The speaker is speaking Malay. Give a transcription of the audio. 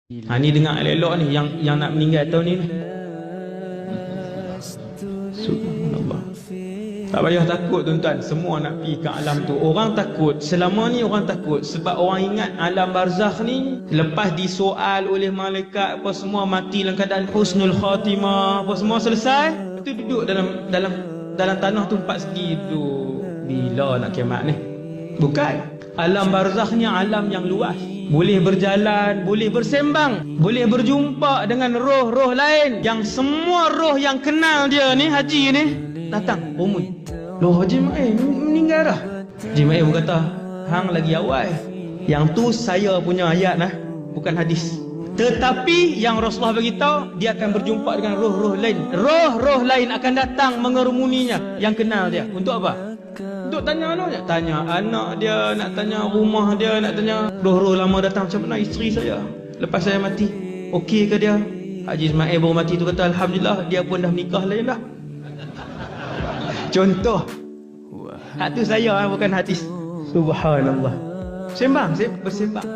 Ni dengar elok ni yang nak meninggal tahun ni. Subhanallah. Tak payah takut tuan-tuan, semua nak pergi ke alam tu. Orang takut, selama ni orang takut sebab orang ingat alam barzakh ni lepas disoal oleh malaikat apa semua mati dalam keadaan husnul khatimah, apa semua selesai, itu duduk dalam tanah tu empat segi tu. Bila nak kiamat ni? Bukan. Alam barzakh ni alam yang luas. Boleh berjalan, boleh bersembang, boleh berjumpa dengan roh-roh lain. Yang semua roh yang kenal dia ni, haji ni, datang, umum. Loh, Haji Ma'in meninggal dah. Haji Ma'in berkata, hang lagi awal. Yang tu saya punya ayat lah, bukan hadis. Tetapi yang Rasulullah beritahu, dia akan berjumpa dengan roh-roh lain. Roh-roh lain akan datang mengerumuninya, yang kenal dia. Untuk apa? Untuk tanya anak, tanya anak dia, nak tanya rumah dia, nak tanya roh-roh lama datang macam mana isteri saya lepas saya mati, okey ke dia? Haji Ismail baru mati tu kata alhamdulillah, dia pun dah menikah lain dah. Contoh. Hak tu saya bukan hadis. Subhanallah. Sembang, bersembang.